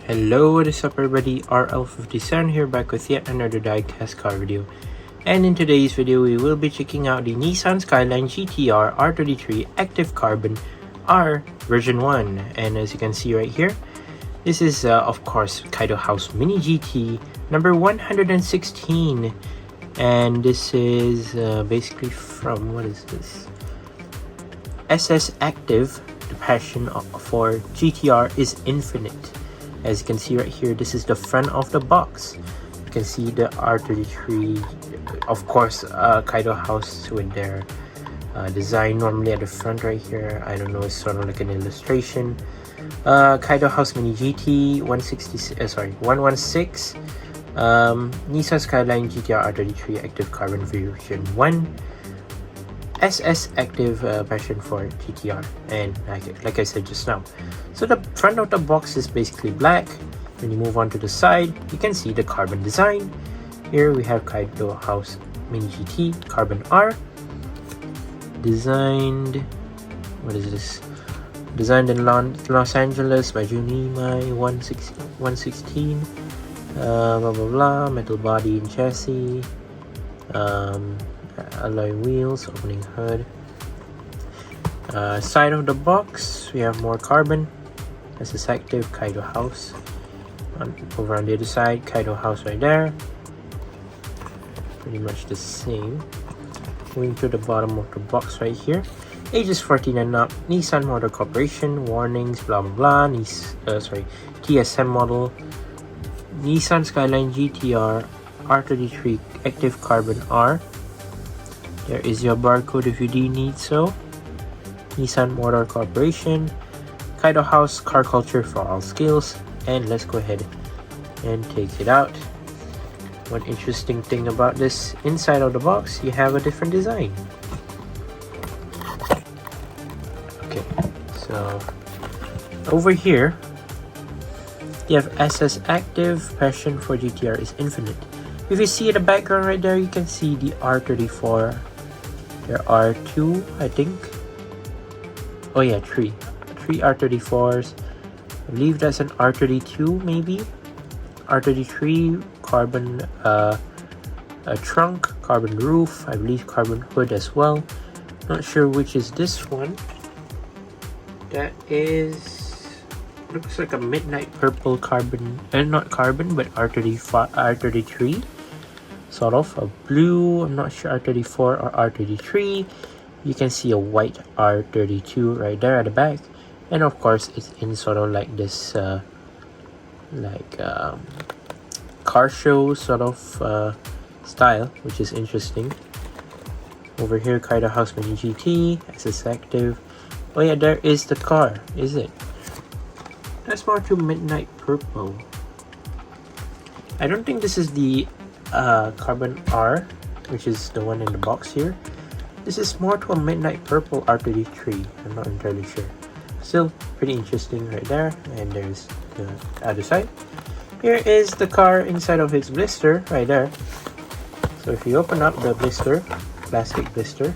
Hello, what is up everybody, RL57 here, back with yet another diecast car video. And in today's video, we will be checking out the Nissan Skyline GTR R33 Active Carbon R version 1. And as you can see right here, this is of course Kaido House Mini GT number 116. And this is basically from, what is this? SS Active. The passion for GTR is infinite. As you can see right here, this is the front of the box. You can see the R33, of course, Kaido House with their design normally at the front right here. I don't know, it's sort of like an illustration. Kaido House Mini GT 116, Nissan Skyline GTR R33 Active Carbon version 1. SS Active passion for GTR, and like I said just now. So the front of the box is basically black. When you move on to the side, you can see the carbon design. Here we have Kaido House Mini GT Carbon R. Designed, what is this? Designed in Los Angeles by Junimai 116. Blah blah blah. Metal body and chassis. Alloy wheels, opening hood. Side of the box, we have more carbon. This is active Kaido House. Over on the other side, Kaido House right there. Pretty much the same. Moving to the bottom of the box right here. Ages 14 and up. Nissan Motor Corporation. Warnings, blah blah blah. TSM model. Nissan Skyline GTR R33 Active Carbon R. There is your barcode if you do need so. Nissan Motor Corporation. Kaido House Car Culture for all skills. And let's go ahead and take it out. One interesting thing about this, inside of the box, you have a different design. Okay, so over here, you have SS Active, passion for GTR is infinite. If you see in the background right there, you can see the R34. There are two, I think. Oh yeah, three R34s. I believe that's an R32 maybe. R33 carbon trunk, carbon roof, I believe carbon hood as well. Not sure which is this one. That is, looks like a midnight purple carbon, and not carbon but R33. Sort of a blue, I'm not sure, R34 or R33. You can see a white R32 right there at the back, and of course it's in sort of like this car show sort of style, which is interesting. Over here, Kaido House Mini GT, SS Active. Oh yeah, there is the car, is it? That's more to midnight purple. I don't think this is the Carbon R, which is the one in the box here. This is more to a midnight purple R33. I'm not entirely sure. Still pretty interesting right there. And there's the other side. Here is the car inside of its blister right there. So if you open up the blister, plastic blister,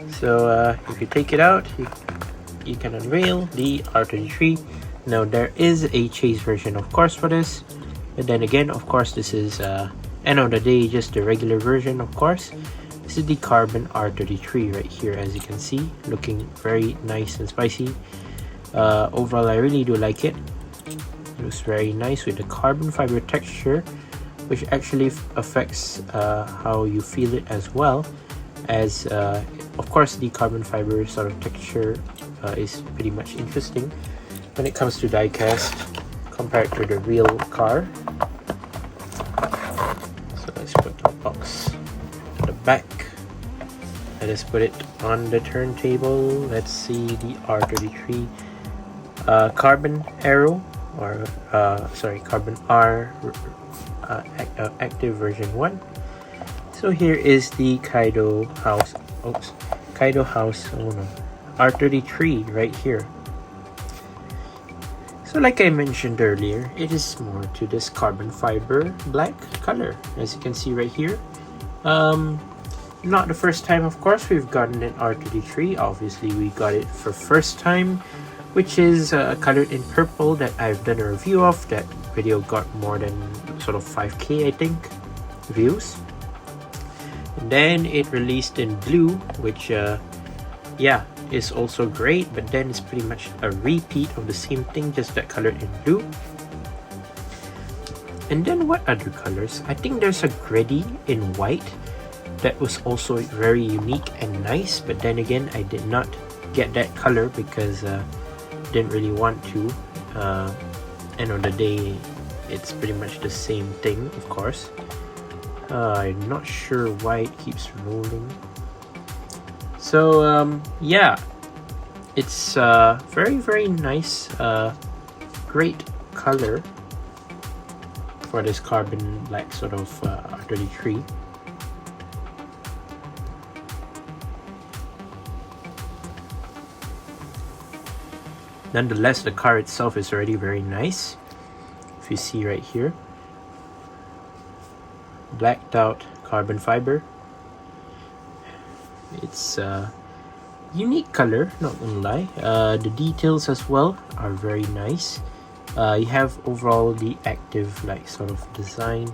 so if you take it out, you can unveil the R33. Now there is a chase version of course for this, but then again, of course, this is end of the day just the regular version. Of course, this is the Carbon R33 right here, as you can see, looking very nice and spicy. Overall, I really do like it. It looks very nice with the carbon fiber texture, which actually affects how you feel it as well, as of course the carbon fiber sort of texture is pretty much interesting when it comes to diecast compared to the real car. Let's put the box at the back. Let us put it on the turntable. Let's see the R33 carbon arrow, or carbon R active version 1. So here is the Kaido House R33 right here. So like I mentioned earlier, it is more to this carbon fiber black color, as you can see right here. Not the first time, of course, we've gotten an R33. Obviously, we got it for first time which is colored in purple that I've done a review of. That video got more than sort of 5k I think views. And then it released in blue, which yeah, is also great, but then it's pretty much a repeat of the same thing, just that colored in blue. And then what other colors? I think there's a Greddy in white that was also very unique and nice, but then again I did not get that color because didn't really want to. End of the day, it's pretty much the same thing, of course. I'm not sure why it keeps rolling. So yeah, it's very nice, great color for this carbon black sort of R33. Nonetheless, the car itself is already very nice. If you see right here, blacked out carbon fiber. It's a unique color, not gonna lie. The details as well are very nice. You have overall the active like sort of design,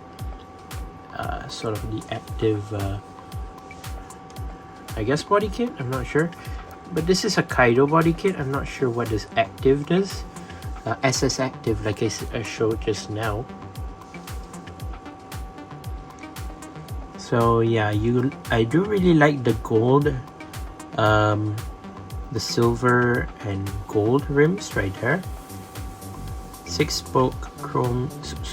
sort of the active I guess body kit, I'm not sure, but this is a Kaido body kit. I'm not sure what this active does. SS active, like I showed just now. So yeah, I do really like the gold, the silver and gold rims right there. 6-spoke chrome,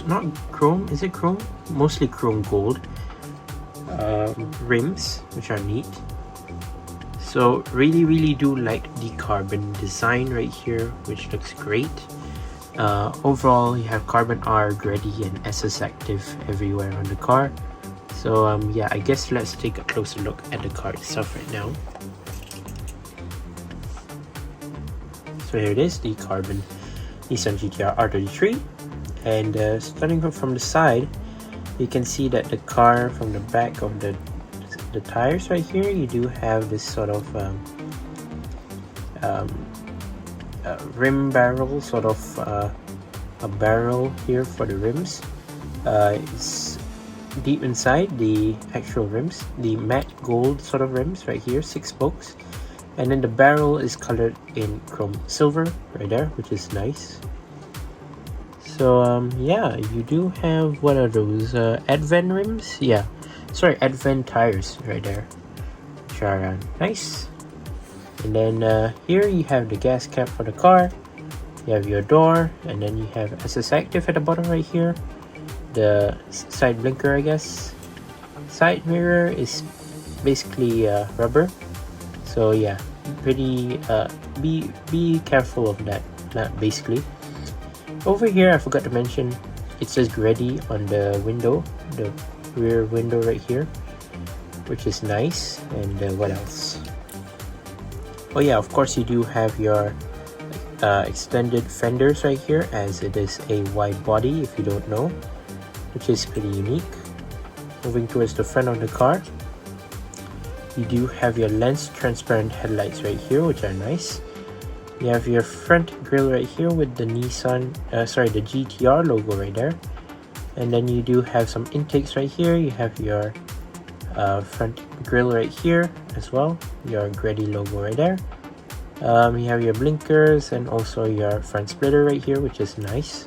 not chrome, is it chrome? Mostly chrome gold rims, which are neat. So really do like the carbon design right here, which looks great. Overall, you have carbon R, Greddy and SS active everywhere on the car. So yeah, I guess let's take a closer look at the car itself right now. So here it is, the carbon Nissan GTR R33, and starting from the side, you can see that the car from the back of the tires right here, you do have this sort of rim barrel, sort of a barrel here for the rims. It's deep inside the actual rims, the matte gold sort of rims right here, 6 spokes. And then the barrel is colored in chrome silver right there, which is nice. So yeah, you do have, what are those, Advent rims? Yeah, sorry, Advent tires right there, which are nice. And then here you have the gas cap for the car. You have your door, and then you have SS active at the bottom right here. The side blinker, I guess. Side mirror is basically rubber. So yeah, pretty be careful of that basically. Over here, I forgot to mention, it says Greddy on the window, the rear window right here, which is nice. And what else? Oh yeah, of course you do have your extended fenders right here, as it is a wide body if you don't know, which is pretty unique. Moving towards the front of the car, you do have your lens transparent headlights right here, which are nice. You have your front grille right here with the Nissan, the GTR logo right there. And then you do have some intakes right here. You have your front grille right here as well, your Greddy logo right there. You have your blinkers and also your front splitter right here, which is nice.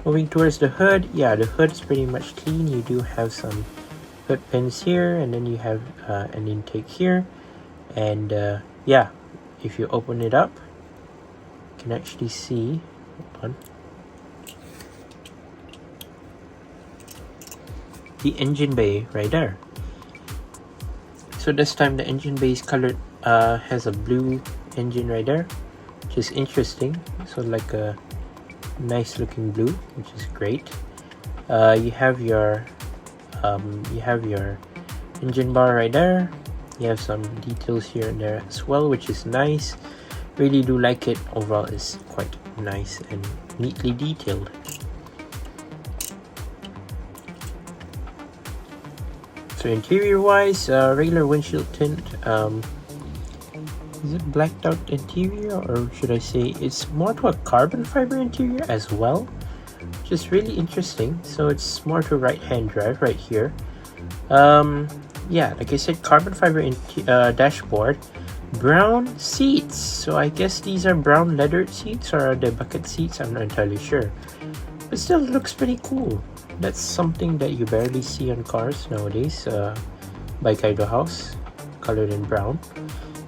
Moving towards the hood, yeah, the hood is pretty much clean. You do have some hood pins here, and then you have an intake here. And yeah, if you open it up, you can actually see, hold on, the engine bay right there. So this time the engine bay is colored, has a blue engine right there, which is interesting. So like a nice looking blue, which is great. You have your engine bar right there. You have some details here and there as well, which is nice. Really do like it. Overall, it's quite nice and neatly detailed. So interior wise, regular windshield tint. is it blacked out interior, or should I say it's more to a carbon fiber interior as well, which is really interesting. So it's more to right hand drive right here. Yeah, like I said, carbon fiber dashboard, brown seats. So I guess these are brown leather seats, or are they bucket seats? I'm not entirely sure, but still it looks pretty cool. That's something that you barely see on cars nowadays, by Kaido House, colored in brown.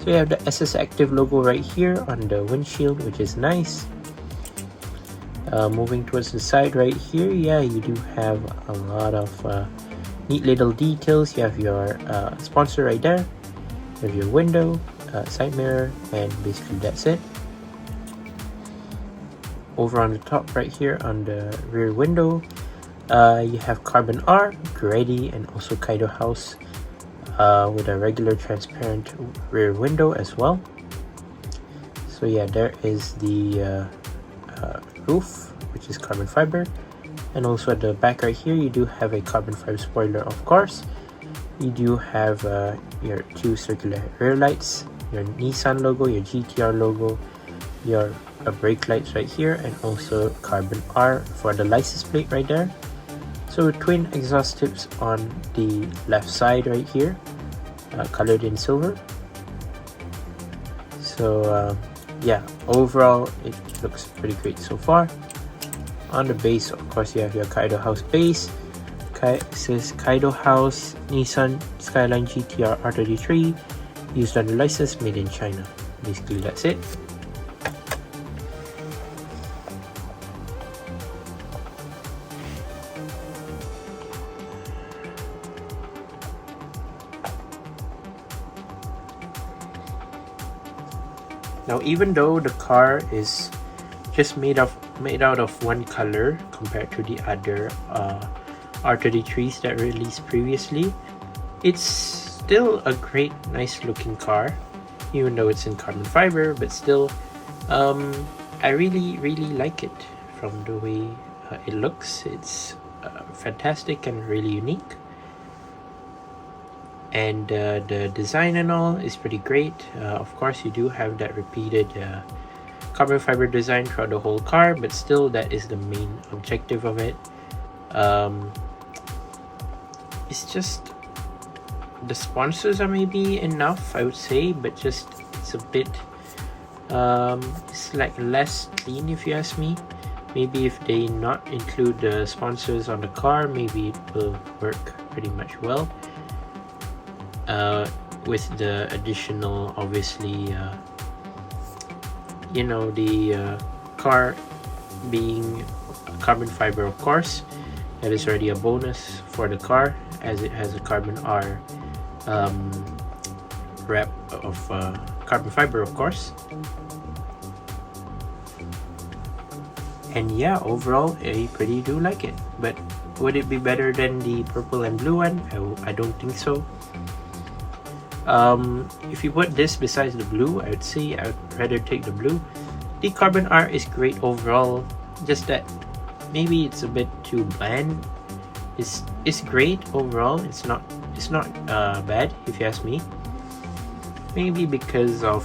So you have the SS Active logo right here on the windshield, which is nice. Moving towards the side right here, yeah, you do have a lot of neat little details. You have your sponsor right there, you have your window, side mirror, and basically that's it. Over on the top right here on the rear window, you have Carbon R, Grady, and also Kaido House with a regular transparent rear window as well. So yeah, there is the roof, which is carbon fiber. And also at the back right here, you do have a carbon fiber spoiler, of course. You do have your two circular rear lights, your Nissan logo, your GTR logo, your brake lights right here, and also carbon R for the license plate right there. So twin exhaust tips on the left side right here, colored in silver. So yeah, overall it looks pretty great so far. On the base, of course, you have your Kaido House base. It says Kaido House Nissan Skyline GTR R33, used under license, made in China. Basically that's it. Now, even though the car is just made out of one color compared to the other R33s that released previously, it's still a great, nice looking car, even though it's in carbon fiber. But still, I really like it from the way it looks. It's fantastic and really unique. And the design and all is pretty great. Of course, you do have that repeated carbon fiber design throughout the whole car, but still that is the main objective of it. It's just the sponsors are maybe enough, I would say, but just it's a bit it's like less clean, if you ask me. Maybe if they not include the sponsors on the car, maybe it will work pretty much well. With the additional, obviously, you know, the car being carbon fiber, of course, that is already a bonus for the car, as it has a carbon R wrap of carbon fiber, of course. And yeah, overall I pretty do like it. But would it be better than the purple and blue one? I don't think so. If you put this besides the blue, I would say I would rather take the blue. The carbon R is great overall, just that maybe it's a bit too bland. It's great overall. It's not bad, if you ask me. Maybe because of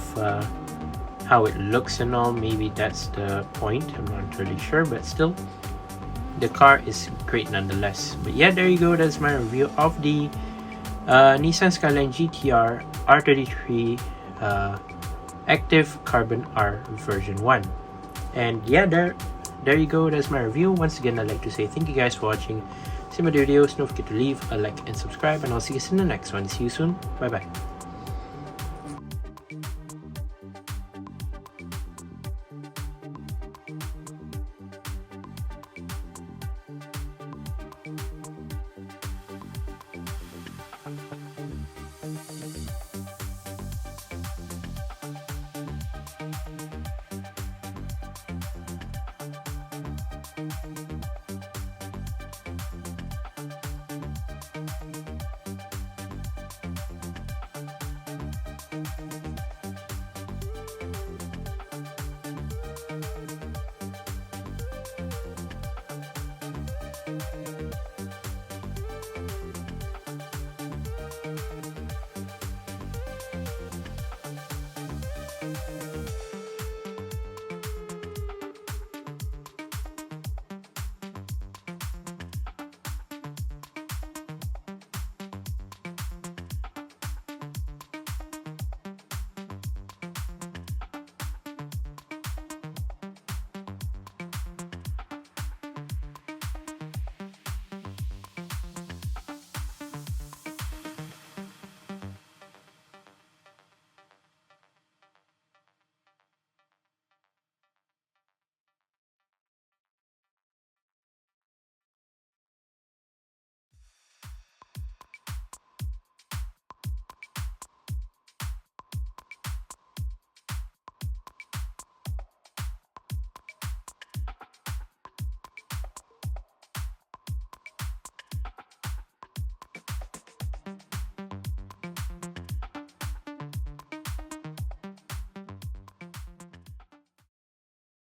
how it looks and all, maybe that's the point. I'm not really sure, but still, the car is great nonetheless. But yeah, there you go. That's my review of the Nissan Skyline GTR R33 Active Carbon R version 1. And yeah, there you go. That's my review. Once again, I'd like to say thank you guys for watching. See my videos. Don't forget to leave a like and subscribe, and I'll see you in the next one. See you soon. Bye bye.